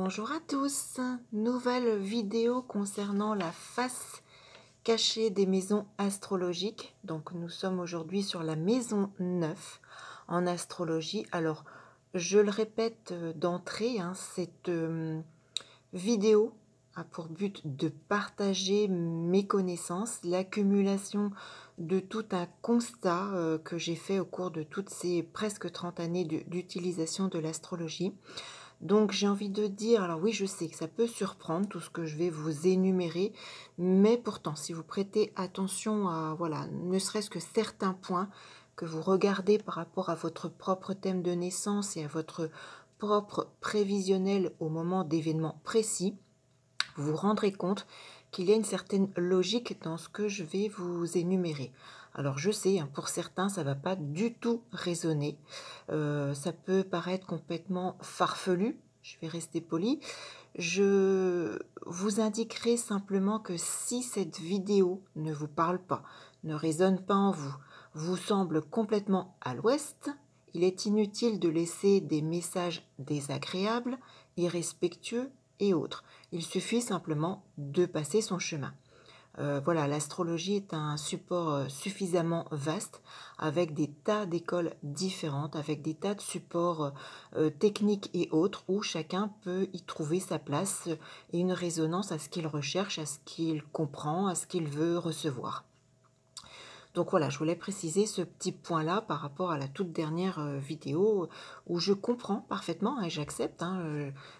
Bonjour à tous, nouvelle vidéo concernant la face cachée des maisons astrologiques. Donc nous sommes aujourd'hui sur la maison 9 en astrologie. Alors je le répète d'entrée, cette vidéo a pour but de partager mes connaissances, l'accumulation de tout un constat que j'ai fait au cours de toutes ces presque 30 années d'utilisation de l'astrologie. Donc j'ai envie de dire, alors oui, je sais que ça peut surprendre tout ce que je vais vous énumérer, mais pourtant si vous prêtez attention à, voilà, ne serait-ce que certains points que vous regardez par rapport à votre propre thème de naissance et à votre propre prévisionnel au moment d'événements précis, vous vous rendrez compte qu'il y a une certaine logique dans ce que je vais vous énumérer. Alors je sais, pour certains, ça ne va pas du tout résonner. Ça peut paraître complètement farfelu, je vais rester poli. Je vous indiquerai simplement que si cette vidéo ne vous parle pas, ne résonne pas en vous, vous semble complètement à l'ouest, il est inutile de laisser des messages désagréables, irrespectueux et autres. Il suffit simplement de passer son chemin. Voilà, l'astrologie est un support suffisamment vaste, avec des tas d'écoles différentes, avec des tas de supports techniques et autres, où chacun peut y trouver sa place et une résonance à ce qu'il recherche, à ce qu'il comprend, à ce qu'il veut recevoir. Donc voilà, je voulais préciser ce petit point-là par rapport à la toute dernière vidéo où je comprends parfaitement et j'accepte.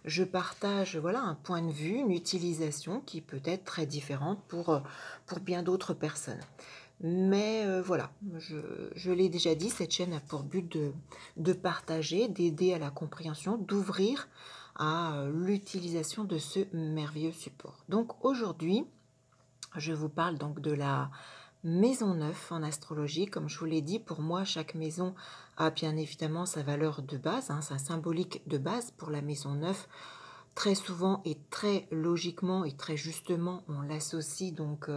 Je partage voilà, un point de vue, une utilisation qui peut être très différente pour bien d'autres personnes. Mais voilà, je l'ai déjà dit, cette chaîne a pour but de partager, d'aider à la compréhension, d'ouvrir à l'utilisation de ce merveilleux support. Donc aujourd'hui, je vous parle donc de la maison 9 en astrologie. Comme je vous l'ai dit, pour moi, chaque maison a bien évidemment sa valeur de base, sa symbolique de base pour la maison 9. Très souvent et très logiquement et très justement, on l'associe donc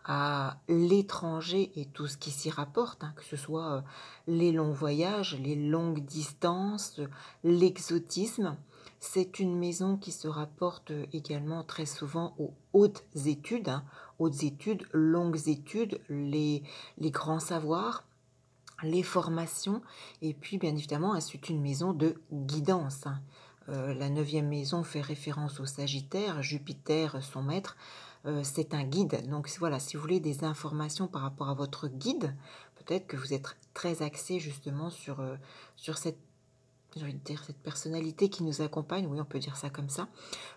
à l'étranger et tout ce qui s'y rapporte, que ce soit les longs voyages, les longues distances, l'exotisme. C'est une maison qui se rapporte également très souvent aux hautes études, longues études, les grands savoirs, les formations, et puis bien évidemment, c'est une maison de guidance. La 9e maison fait référence au Sagittaire, Jupiter, son maître, c'est un guide. Donc voilà, si vous voulez des informations par rapport à votre guide, peut-être que vous êtes très axé justement sur cette, j'ai envie de dire, cette personnalité qui nous accompagne, oui on peut dire ça comme ça.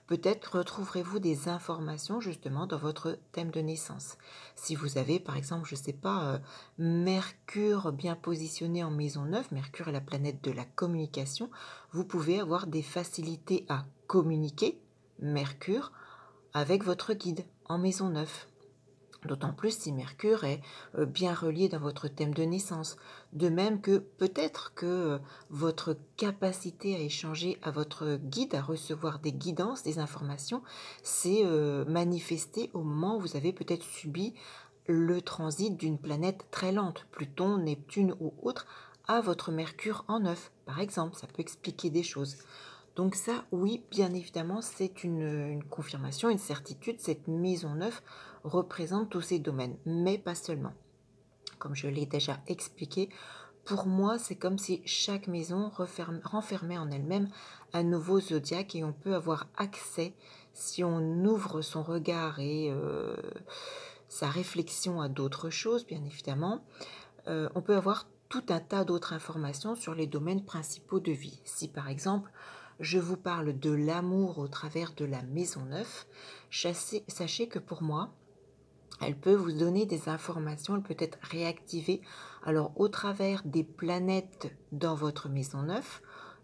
Peut-être retrouverez-vous des informations justement dans votre thème de naissance. Si vous avez par exemple, je ne sais pas, Mercure bien positionné en maison 9, Mercure est la planète de la communication, vous pouvez avoir des facilités à communiquer, Mercure, avec votre guide en maison 9. D'autant plus si Mercure est bien relié dans votre thème de naissance. De même que peut-être que votre capacité à échanger à votre guide, à recevoir des guidances, des informations, s'est manifestée au moment où vous avez peut-être subi le transit d'une planète très lente, Pluton, Neptune ou autre, à votre Mercure en 9, par exemple. Ça peut expliquer des choses. Donc ça, oui, bien évidemment, c'est une confirmation, une certitude. Cette maison 9 représente tous ces domaines, mais pas seulement. Comme je l'ai déjà expliqué, pour moi, c'est comme si chaque maison renfermait en elle-même un nouveau zodiaque et on peut avoir accès, si on ouvre son regard et sa réflexion à d'autres choses, bien évidemment, on peut avoir tout un tas d'autres informations sur les domaines principaux de vie. Si par exemple, je vous parle de l'amour au travers de la maison 9, sachez que pour moi, elle peut vous donner des informations, elle peut être réactivée alors au travers des planètes dans votre maison 9,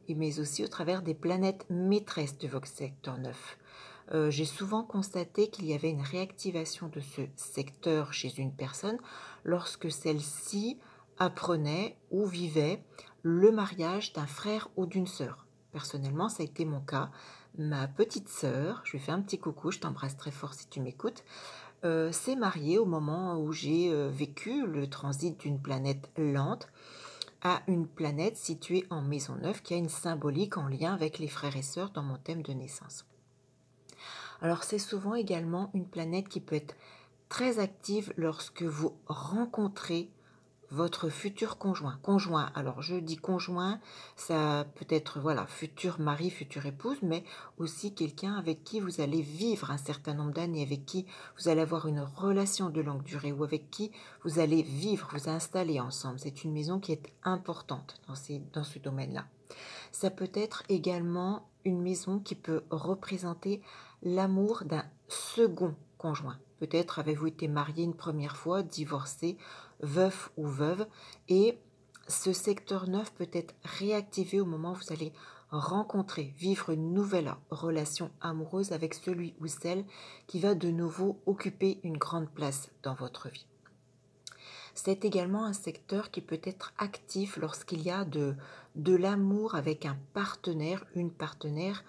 mais aussi au travers des planètes maîtresses de votre secteur 9. J'ai souvent constaté qu'il y avait une réactivation de ce secteur chez une personne lorsque celle-ci apprenait ou vivait le mariage d'un frère ou d'une sœur. Personnellement, ça a été mon cas. Ma petite sœur, je lui fais un petit coucou, je t'embrasse très fort si tu m'écoutes, s'est mariée au moment où j'ai vécu le transit d'une planète lente. à une planète située en maison 9 qui a une symbolique en lien avec les frères et sœurs dans mon thème de naissance. Alors c'est souvent également une planète qui peut être très active lorsque vous rencontrez votre futur conjoint. Conjoint, alors je dis conjoint, ça peut être voilà, futur mari, future épouse, mais aussi quelqu'un avec qui vous allez vivre un certain nombre d'années, avec qui vous allez avoir une relation de longue durée ou avec qui vous allez vivre, vous installer ensemble. C'est une maison qui est importante dans ce domaine-là. Ça peut être également une maison qui peut représenter l'amour d'un second conjoint. Peut-être avez-vous été marié une première fois, divorcé, veuf ou veuve, et ce secteur 9 peut être réactivé au moment où vous allez rencontrer, vivre une nouvelle relation amoureuse avec celui ou celle qui va de nouveau occuper une grande place dans votre vie. C'est également un secteur qui peut être actif lorsqu'il y a de l'amour avec un partenaire, une partenaire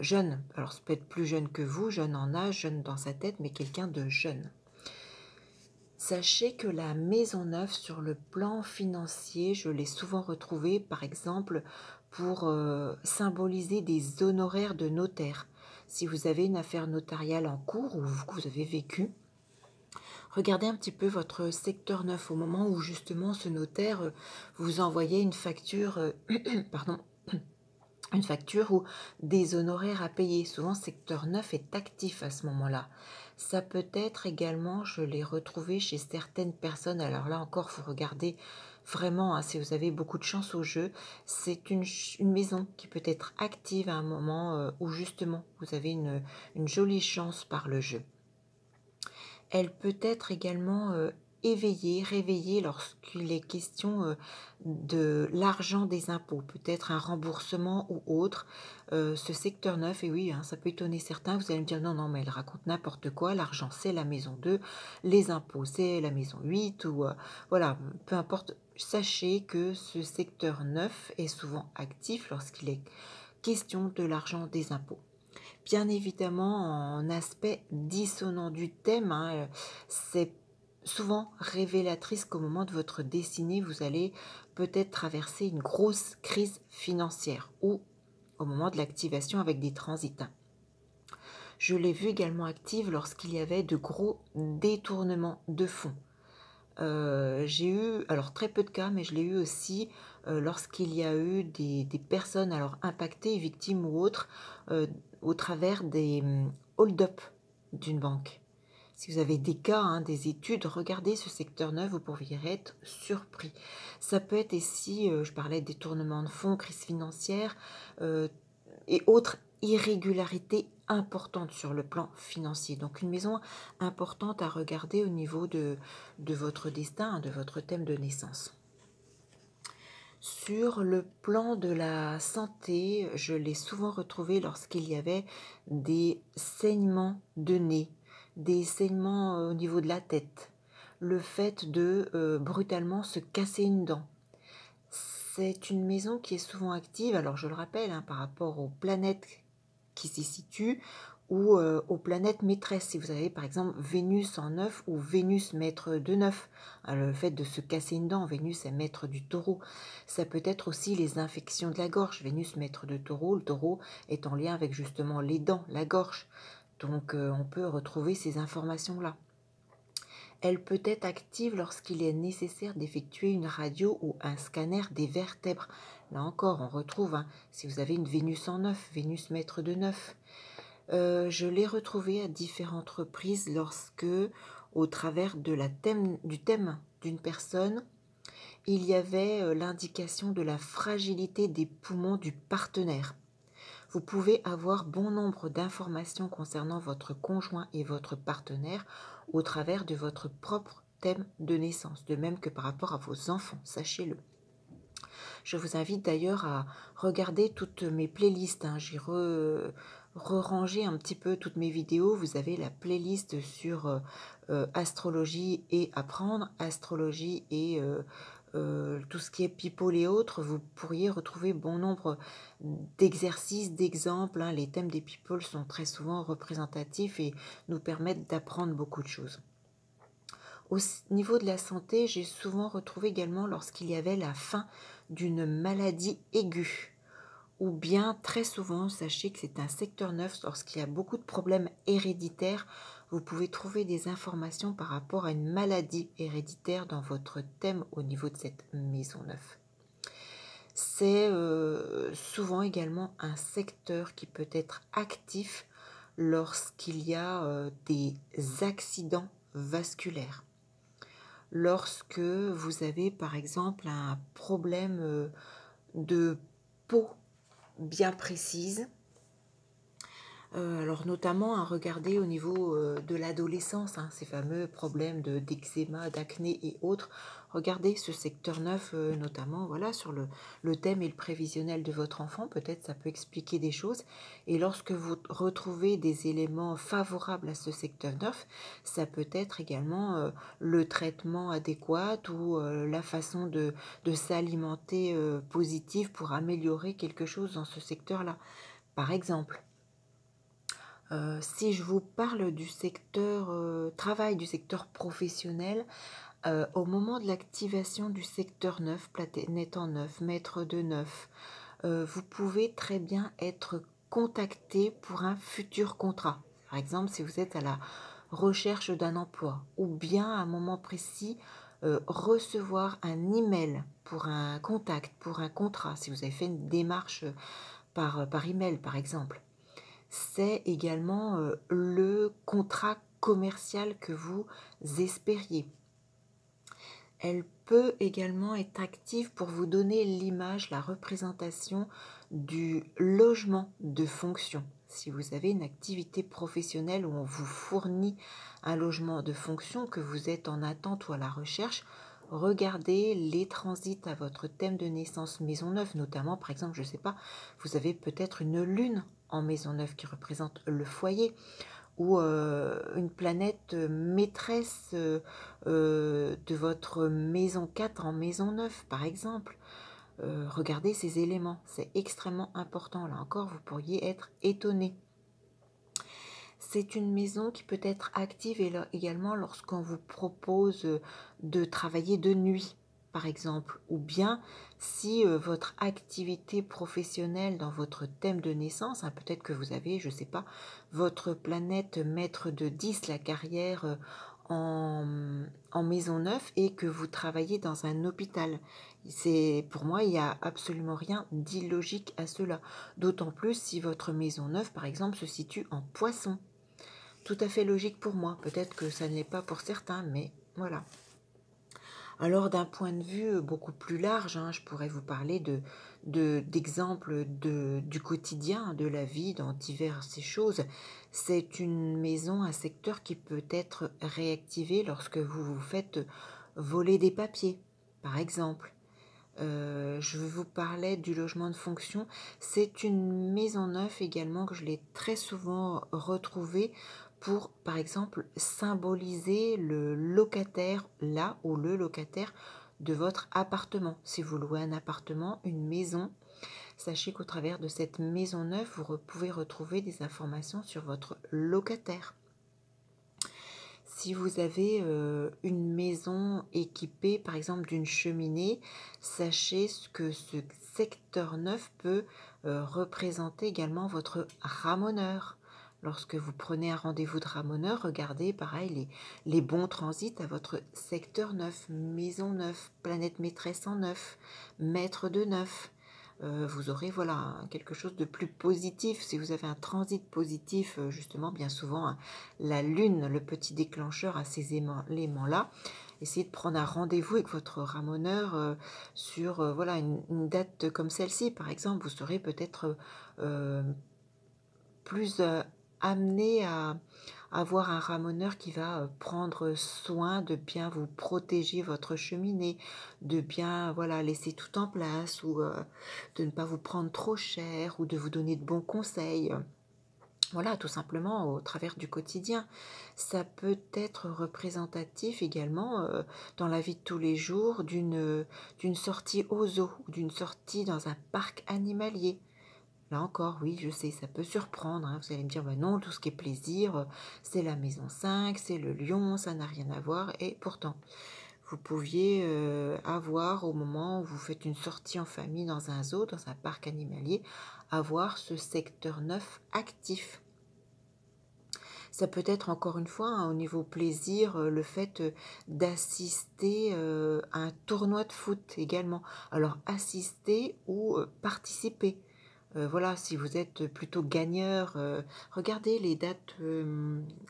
jeune. Alors ça peut être plus jeune que vous, jeune en âge, jeune dans sa tête, mais quelqu'un de jeune. Sachez que la maison 9 sur le plan financier, je l'ai souvent retrouvée par exemple pour symboliser des honoraires de notaire. Si vous avez une affaire notariale en cours ou que vous avez vécu, regardez un petit peu votre secteur 9 au moment où justement ce notaire vous envoyait une facture, pardon, une facture ou des honoraires à payer. Souvent, secteur 9 est actif à ce moment-là. Ça peut être également, je l'ai retrouvé chez certaines personnes, alors là encore, il faut regarder vraiment, hein, si vous avez beaucoup de chance au jeu, c'est une maison qui peut être active à un moment où justement vous avez une jolie chance par le jeu. Elle peut être également éveillée, réveillée lorsqu'il est question de l'argent des impôts, peut-être un remboursement ou autre. Ce secteur 9, et oui, hein, ça peut étonner certains, vous allez me dire non, non, mais elle raconte n'importe quoi, l'argent c'est la maison 2, les impôts c'est la maison 8, ou voilà, peu importe, sachez que ce secteur 9 est souvent actif lorsqu'il est question de l'argent des impôts. Bien évidemment, en aspect dissonant du thème, hein, c'est souvent révélatrice qu'au moment de votre destinée, vous allez peut-être traverser une grosse crise financière ou au moment de l'activation avec des transits. Je l'ai vu également active lorsqu'il y avait de gros détournements de fonds. J'ai eu, alors très peu de cas, mais je l'ai eu aussi lorsqu'il y a eu des personnes alors impactées, victimes ou autres, au travers des hold-up d'une banque. Si vous avez des cas, hein, des études, regardez ce secteur 9, vous pourriez être surpris. Ça peut être ici, je parlais de détournement de fonds, crise financière et autres irrégularités importantes sur le plan financier. Donc une maison importante à regarder au niveau de votre destin, de votre thème de naissance. Sur le plan de la santé, je l'ai souvent retrouvé lorsqu'il y avait des saignements de nez, des saignements au niveau de la tête, le fait de brutalement se casser une dent. C'est une maison qui est souvent active, alors je le rappelle, hein, par rapport aux planètes qui s'y situent ou aux planètes maîtresses. Si vous avez par exemple Vénus en 9 ou Vénus maître de 9, hein, le fait de se casser une dent, Vénus est maître du taureau. Ça peut être aussi les infections de la gorge, Vénus maître de taureau, le taureau est en lien avec justement les dents, la gorge. Donc on peut retrouver ces informations-là. Elle peut être active lorsqu'il est nécessaire d'effectuer une radio ou un scanner des vertèbres. Là encore, on retrouve, hein, si vous avez une Vénus en 9, Vénus maître de 9. Je l'ai retrouvé à différentes reprises lorsque, au travers du thème d'une personne, il y avait l'indication de la fragilité des poumons du partenaire. Vous pouvez avoir bon nombre d'informations concernant votre conjoint et votre partenaire au travers de votre propre thème de naissance, de même que par rapport à vos enfants, sachez-le. Je vous invite d'ailleurs à regarder toutes mes playlists, hein. J'ai rangé un petit peu toutes mes vidéos. Vous avez la playlist sur astrologie et apprendre, astrologie et tout ce qui est people et autres. Vous pourriez retrouver bon nombre d'exercices, d'exemples, hein. Les thèmes des people sont très souvent représentatifs et nous permettent d'apprendre beaucoup de choses. Niveau de la santé, j'ai souvent retrouvé également lorsqu'il y avait la fin d'une maladie aiguë. Ou bien, très souvent, sachez que c'est un secteur 9, lorsqu'il y a beaucoup de problèmes héréditaires, vous pouvez trouver des informations par rapport à une maladie héréditaire dans votre thème au niveau de cette maison 9. C'est souvent également un secteur qui peut être actif lorsqu'il y a des accidents vasculaires. Lorsque vous avez par exemple un problème de peau bien précise, alors notamment à regarder au niveau de l'adolescence, ces fameux problèmes d'eczéma, d'acné et autres. Regardez ce secteur 9 notamment voilà, sur le thème et le prévisionnel de votre enfant, peut-être ça peut expliquer des choses. Et lorsque vous retrouvez des éléments favorables à ce secteur 9, ça peut être également le traitement adéquat ou la façon de s'alimenter positive pour améliorer quelque chose dans ce secteur-là. Par exemple, si je vous parle du secteur travail, du secteur professionnel, au moment de l'activation du secteur 9, planète en 9, maître de 9, vous pouvez très bien être contacté pour un futur contrat. Par exemple, si vous êtes à la recherche d'un emploi ou bien à un moment précis, recevoir un email pour un contact, pour un contrat, si vous avez fait une démarche par email par exemple. C'est également le contrat commercial que vous espériez. Elle peut également être active pour vous donner l'image, la représentation du logement de fonction. Si vous avez une activité professionnelle où on vous fournit un logement de fonction, que vous êtes en attente ou à la recherche, regardez les transits à votre thème de naissance maison 9, notamment par exemple, je ne sais pas, vous avez peut-être une lune en maison 9 qui représente le foyer, ou une planète maîtresse de votre maison 4 en maison 9 par exemple. Regardez ces éléments, c'est extrêmement important. Là encore, vous pourriez être étonné. C'est une maison qui peut être active également lorsqu'on vous propose de travailler de nuit, par exemple, ou bien si votre activité professionnelle dans votre thème de naissance, peut-être que vous avez, je ne sais pas, votre planète maître de 10, la carrière en maison 9 et que vous travaillez dans un hôpital. Pour moi, il n'y a absolument rien d'illogique à cela. D'autant plus si votre maison 9, par exemple, se situe en Poisson. Tout à fait logique pour moi. Peut-être que ça ne l'est pas pour certains, mais voilà. Alors d'un point de vue beaucoup plus large, je pourrais vous parler d'exemples du quotidien, de la vie, dans diverses choses. C'est une maison, un secteur qui peut être réactivé lorsque vous vous faites voler des papiers, par exemple. Je vous parlais du logement de fonction. C'est une maison neuve également que je l'ai très souvent retrouvée pour, par exemple, symboliser le locataire, là ou le locataire de votre appartement. Si vous louez un appartement, une maison, sachez qu'au travers de cette maison neuve, vous pouvez retrouver des informations sur votre locataire. Si vous avez une maison équipée, par exemple, d'une cheminée, sachez que ce secteur 9 peut représenter également votre ramoneur. Lorsque vous prenez un rendez-vous de ramoneur, regardez, pareil, les bons transits à votre secteur 9, maison 9, planète maîtresse en 9, maître de 9. Vous aurez voilà quelque chose de plus positif. Si vous avez un transit positif, justement, bien souvent, la lune, le petit déclencheur à ces éléments-là, essayez de prendre un rendez-vous avec votre ramoneur sur voilà une date comme celle-ci, par exemple. Vous serez peut-être plus amené à avoir un ramoneur qui va prendre soin de bien vous protéger votre cheminée, de bien voilà laisser tout en place, ou de ne pas vous prendre trop cher, ou de vous donner de bons conseils. Voilà, tout simplement au travers du quotidien. Ça peut être représentatif également dans la vie de tous les jours d'une sortie au zoo, d'une sortie dans un parc animalier. Là encore, oui, je sais, ça peut surprendre, hein. Vous allez me dire, bah non, tout ce qui est plaisir, c'est la maison 5, c'est le lion, ça n'a rien à voir. Et pourtant, vous pouviez avoir, au moment où vous faites une sortie en famille dans un zoo, dans un parc animalier, avoir ce secteur 9 actif. Ça peut être encore une fois, hein, au niveau plaisir, le fait d'assister à un tournoi de foot également. Alors assister ou participer. Voilà, si vous êtes plutôt gagneur, regardez les dates,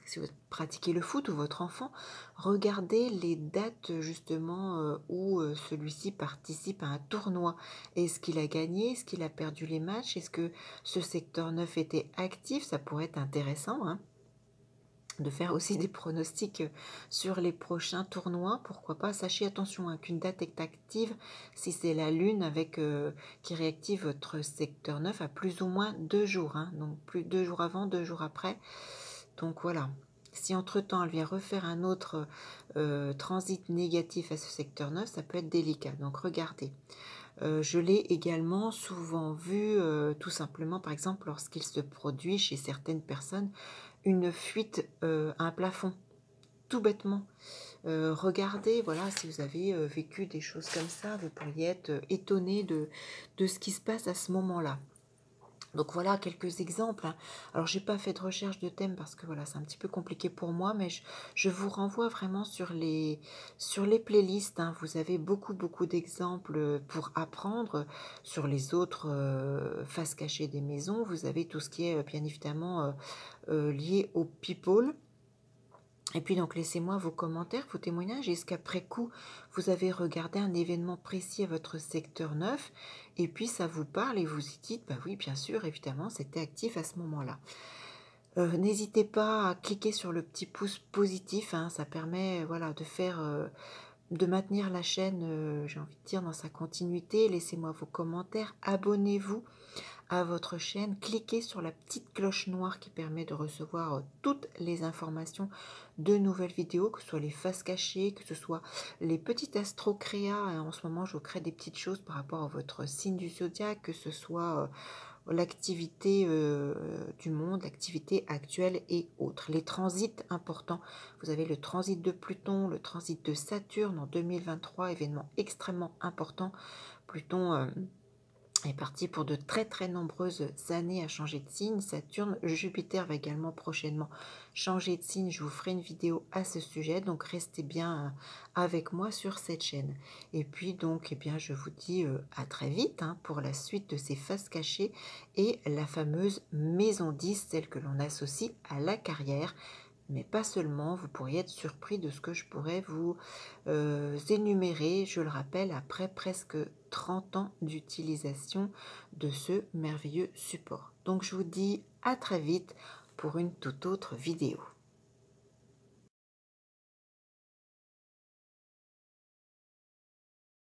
si vous pratiquez le foot ou votre enfant, regardez les dates justement où celui-ci participe à un tournoi. Est-ce qu'il a gagné? Est-ce qu'il a perdu les matchs? Est-ce que ce secteur 9 était actif? Ça pourrait être intéressant, hein, de faire aussi des pronostics sur les prochains tournois, pourquoi pas. Sachez attention, hein, qu'une date est active si c'est la lune avec qui réactive votre secteur 9 à plus ou moins 2 jours, hein, donc plus 2 jours avant, 2 jours après. Donc voilà, si entre-temps elle vient refaire un autre transit négatif à ce secteur 9, ça peut être délicat, donc regardez. Je l'ai également souvent vu, tout simplement, par exemple, lorsqu'il se produit chez certaines personnes une fuite à un plafond, tout bêtement. Regardez, voilà, si vous avez vécu des choses comme ça, vous pourriez être étonné de ce qui se passe à ce moment-là. Donc voilà quelques exemples, hein. Alors j'ai pas fait de recherche de thème parce que voilà, c'est un petit peu compliqué pour moi, mais je vous renvoie vraiment sur les playlists, hein. Vous avez beaucoup d'exemples pour apprendre sur les autres faces cachées des maisons. Vous avez tout ce qui est bien évidemment lié au people. Et puis donc laissez-moi vos commentaires, vos témoignages. Est-ce qu'après coup, vous avez regardé un événement précis à votre secteur 9 et puis ça vous parle et vous y dites, bah oui, bien sûr, évidemment, c'était actif à ce moment-là. N'hésitez pas à cliquer sur le petit pouce positif, hein, ça permet voilà, de faire, de maintenir la chaîne, j'ai envie de dire, dans sa continuité. Laissez-moi vos commentaires, abonnez-vous à votre chaîne, cliquez sur la petite cloche noire qui permet de recevoir toutes les informations de nouvelles vidéos, que ce soit les faces cachées, que ce soit les petites astro-créas. En ce moment, je crée des petites choses par rapport à votre signe du zodiaque, que ce soit l'activité du monde, l'activité actuelle et autres. Les transits importants, vous avez le transit de Pluton, le transit de Saturne en 2023, événement extrêmement important. Pluton est parti pour de très nombreuses années à changer de signe. Saturne, Jupiter va également prochainement changer de signe. Je vous ferai une vidéo à ce sujet, donc restez bien avec moi sur cette chaîne. Et puis donc, eh bien, je vous dis à très vite, hein, pour la suite de ces faces cachées et la fameuse maison 10, celle que l'on associe à la carrière. Mais pas seulement, vous pourriez être surpris de ce que je pourrais vous énumérer, je le rappelle, après presque 30 ans d'utilisation de ce merveilleux support. Donc je vous dis à très vite pour une toute autre vidéo.